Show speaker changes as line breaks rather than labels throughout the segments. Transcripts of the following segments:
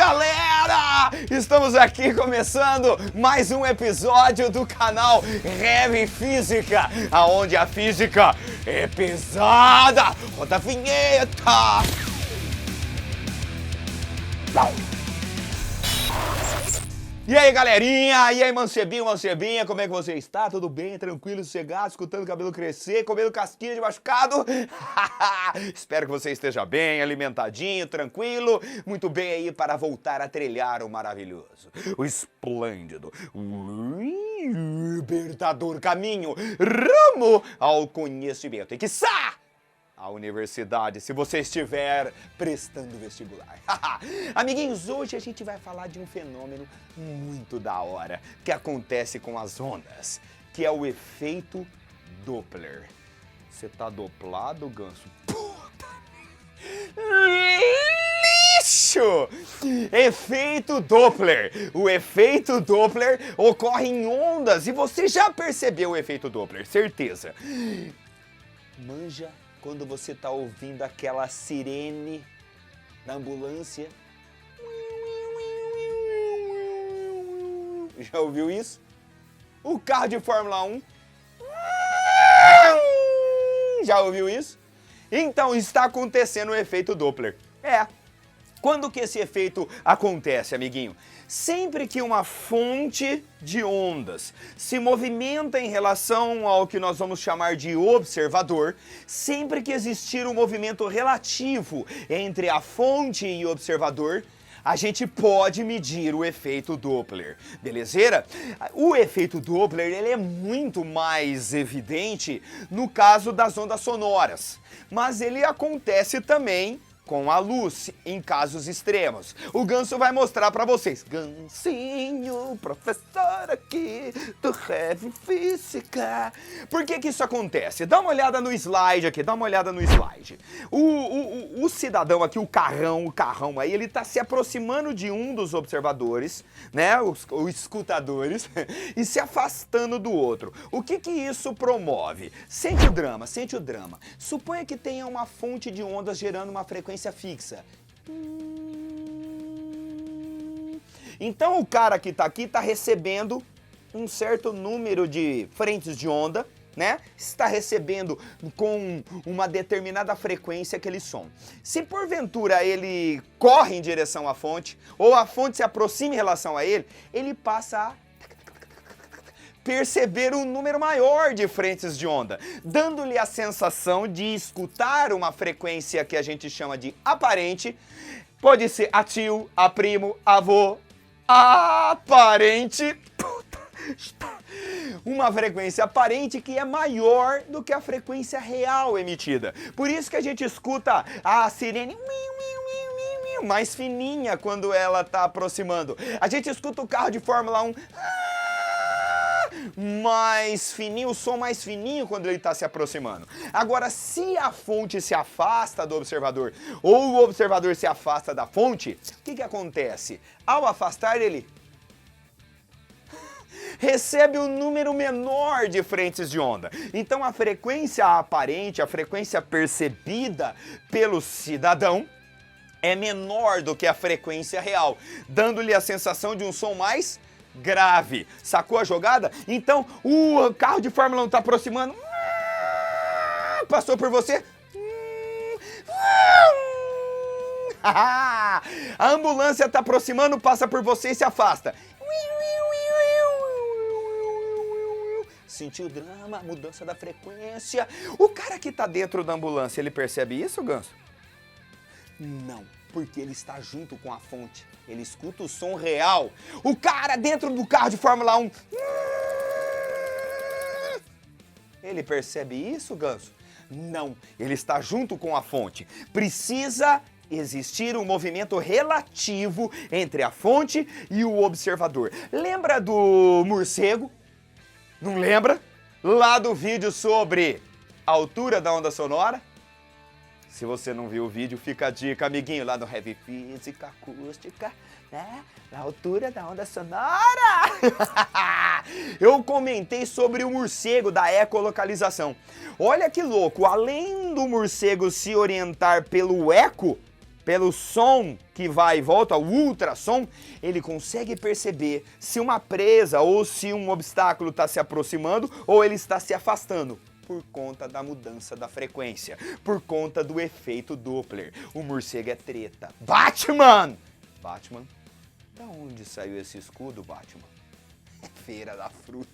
galera! Estamos aqui começando mais um episódio do canal Heavy Física, aonde a física é pesada. Roda a vinheta! E aí, galerinha? E aí, mancebinho, mancebinha? Como é que você está? Tudo bem? Tranquilo, sossegado? Escutando o cabelo crescer? Comendo casquinha de machucado? Espero que você esteja bem, alimentadinho, tranquilo. Muito bem aí para voltar a trilhar o maravilhoso, o esplêndido, o libertador caminho rumo ao conhecimento. E quiçá a universidade, se você estiver prestando vestibular. Amiguinhos, hoje a gente vai falar de um fenômeno muito da hora que acontece com as ondas, que é o efeito Doppler. Você tá doplado, Ganso? Puta! Lixo! Efeito Doppler. O efeito Doppler ocorre em ondas e você já percebeu o efeito Doppler, certeza. Manja quando você tá ouvindo aquela sirene da ambulância. Já ouviu isso? O carro de Fórmula 1. Já ouviu isso? Então está acontecendo o efeito Doppler. Quando que esse efeito acontece, amiguinho? Sempre que uma fonte de ondas se movimenta em relação ao que nós vamos chamar de observador, sempre que existir um movimento relativo entre a fonte e o observador, a gente pode medir o efeito Doppler, belezeira? O efeito Doppler ele é muito mais evidente no caso das ondas sonoras, mas ele acontece também com a luz, em casos extremos. O Ganso vai mostrar pra vocês. Gansinho, professor aqui do Heavy Física. Por que que isso acontece? Dá uma olhada no slide aqui, dá uma olhada no slide. O cidadão aqui, o carrão aí, ele tá se aproximando de um dos observadores, né, os escutadores, e se afastando do outro. O que que isso promove? Sente o drama, sente o drama. Suponha que tenha uma fonte de ondas gerando uma frequência fixa. Então o cara que está aqui está recebendo um certo número de frentes de onda, né? Está recebendo com uma determinada frequência aquele som. Se porventura ele corre em direção à fonte, ou a fonte se aproxima em relação a ele, ele passa a perceber um número maior de frentes de onda, dando-lhe a sensação de escutar uma frequência que a gente chama de aparente. Pode ser a tio, a primo, avô, aparente. Uma frequência aparente que é maior do que a frequência real emitida. Por isso que a gente escuta a sirene mais fininha quando ela está aproximando. A gente escuta o carro de Fórmula 1 mais fininho, o som mais fininho quando ele está se aproximando. Agora, se a fonte se afasta do observador ou o observador se afasta da fonte, o que que acontece? Ao afastar, ele recebe um número menor de frentes de onda. Então a frequência aparente, a frequência percebida pelo cidadão é menor do que a frequência real, dando-lhe a sensação de um som mais grave. Sacou a jogada? Então o carro de Fórmula 1 está aproximando. Passou por você. A ambulância está aproximando, passa por você e se afasta. Sentiu o drama, mudança da frequência. O cara que está dentro da ambulância, ele percebe isso, Ganso? Não, porque ele está junto com a fonte. Ele escuta o som real. O cara dentro do carro de Fórmula 1. Ele percebe isso, Ganso? Não, ele está junto com a fonte. Precisa existir um movimento relativo entre a fonte e o observador. Lembra do morcego? Não lembra? Lá do vídeo sobre a altura da onda sonora? Se você não viu o vídeo, fica a dica, amiguinho, lá no Heavy Física Acústica, né? Na altura da onda sonora. Eu comentei sobre o morcego da ecolocalização. Olha que louco, além do morcego se orientar pelo eco, pelo som que vai e volta, o ultrassom, ele consegue perceber se uma presa ou se um obstáculo está se aproximando ou ele está se afastando. Por conta da mudança da frequência, por conta do efeito Doppler. O morcego é treta. Batman! Batman? Da onde saiu esse escudo, Batman? É Feira da Fruta.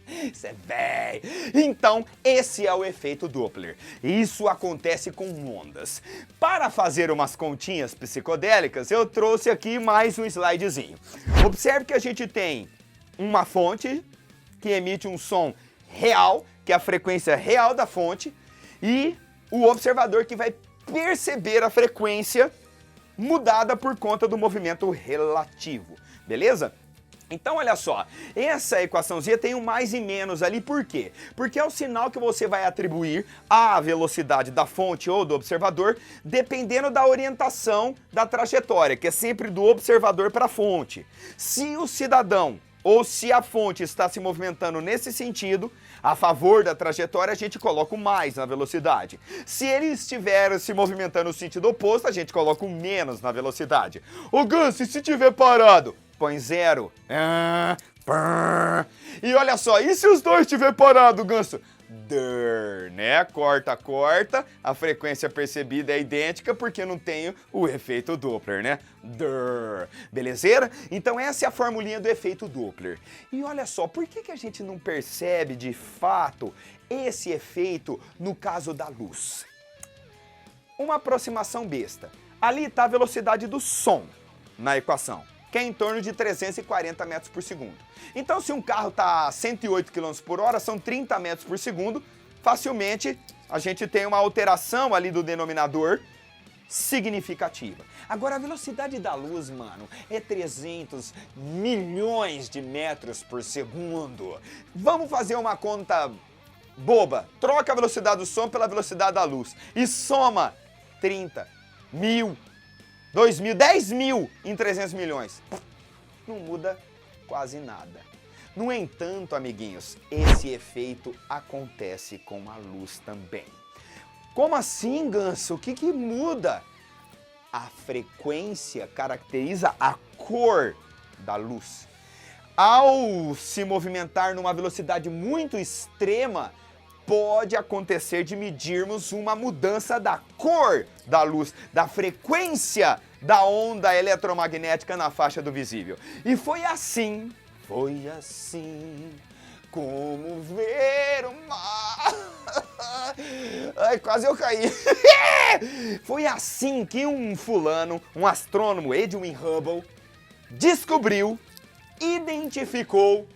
Isso é véi. Então, esse é o efeito Doppler. Isso acontece com ondas. Para fazer umas continhas psicodélicas, eu trouxe aqui mais um slidezinho. Observe que a gente tem uma fonte que emite um som real, que é a frequência real da fonte, e o observador que vai perceber a frequência mudada por conta do movimento relativo, beleza? Então olha só, essa equaçãozinha tem um mais e menos ali, por quê? Porque é o sinal que você vai atribuir à velocidade da fonte ou do observador, dependendo da orientação da trajetória, que é sempre do observador para a fonte. Se o cidadão ou se a fonte está se movimentando nesse sentido, a favor da trajetória, a gente coloca o mais na velocidade. Se ele estiver se movimentando no sentido oposto, a gente coloca o menos na velocidade. Ô Ganso, e se estiver parado? Põe 0. E olha só, e se os dois estiver parado, Ganso? Né? Corta, a frequência percebida é idêntica porque não tem o efeito Doppler, né? Belezeira? Então essa é a formulinha do efeito Doppler. E olha só, por que a gente não percebe de fato esse efeito no caso da luz? Uma aproximação besta. Ali está a velocidade do som na equação, que é em torno de 340 metros por segundo. Então, se um carro está a 108 km por hora, são 30 metros por segundo, facilmente a gente tem uma alteração ali do denominador significativa. Agora, a velocidade da luz, mano, é 300 milhões de metros por segundo. Vamos fazer uma conta boba. Troca a velocidade do som pela velocidade da luz e soma 30 mil, 2 mil, 10 mil em 300 milhões. Não muda quase nada. No entanto, amiguinhos, esse efeito acontece com a luz também. Como assim, Ganso? O que muda? A frequência caracteriza a cor da luz. Ao se movimentar numa velocidade muito extrema, pode acontecer de medirmos uma mudança da cor da luz, da frequência da onda eletromagnética na faixa do visível. E foi assim como ver o mar. Ai, quase eu caí. Foi assim que um fulano, um astrônomo, Edwin Hubble, descobriu, identificou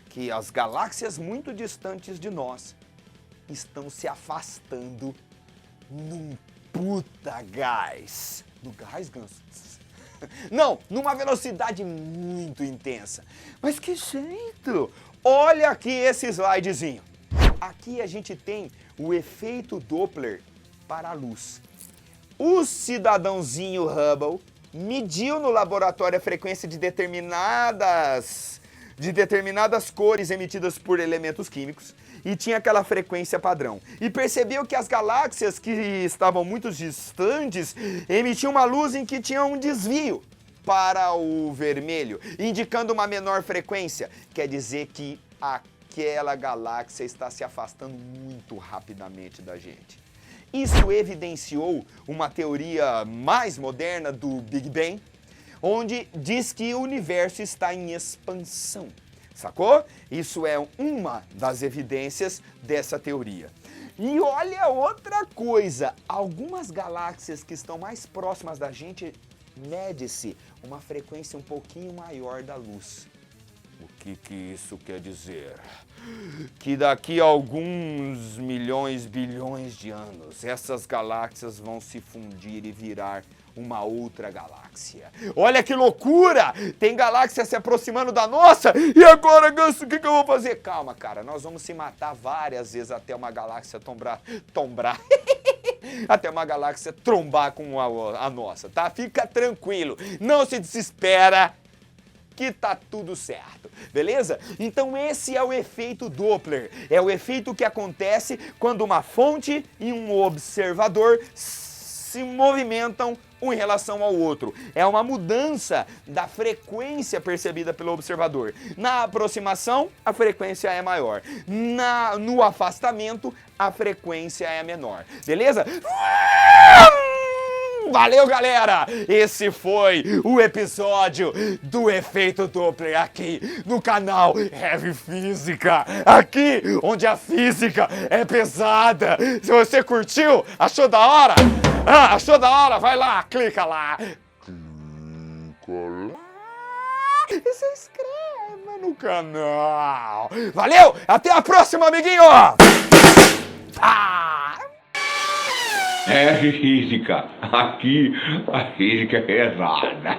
que as galáxias muito distantes de nós estão se afastando num puta gás. No gás, Ganso? Não, numa velocidade muito intensa. Mas que jeito! Olha aqui esse slidezinho. Aqui a gente tem o efeito Doppler para a luz. O cidadãozinho Hubble mediu no laboratório a frequência de determinadas cores emitidas por elementos químicos e tinha aquela frequência padrão. E percebeu que as galáxias que estavam muito distantes emitiam uma luz em que tinha um desvio para o vermelho, indicando uma menor frequência. Quer dizer que aquela galáxia está se afastando muito rapidamente da gente. Isso evidenciou uma teoria mais moderna do Big Bang, onde diz que o universo está em expansão. Sacou? Isso é uma das evidências dessa teoria. E olha outra coisa, algumas galáxias que estão mais próximas da gente, mede-se uma frequência um pouquinho maior da luz. O que isso quer dizer? Que daqui a alguns milhões, bilhões de anos, essas galáxias vão se fundir e virar uma outra galáxia. Olha que loucura! Tem galáxia se aproximando da nossa, e agora, Ganso, o que eu vou fazer? Calma, cara, nós vamos se matar várias vezes até uma galáxia tombar. Até uma galáxia trombar com a nossa, tá? Fica tranquilo, não se desespera, que tá tudo certo, beleza? Então esse é o efeito Doppler, é o efeito que acontece quando uma fonte e um observador se movimentam um em relação ao outro. É uma mudança da frequência percebida pelo observador. Na aproximação, a frequência é maior. No afastamento, a frequência é menor. Beleza? Valeu, galera! Esse foi o episódio do Efeito Doppler aqui no canal Heavy Física. Aqui, onde a física é pesada. Se você curtiu, achou da hora? Achou da hora? Vai lá, clica lá. E se inscreva no canal. Valeu! Até a próxima, amiguinho!
É física. Aqui a física é pesada.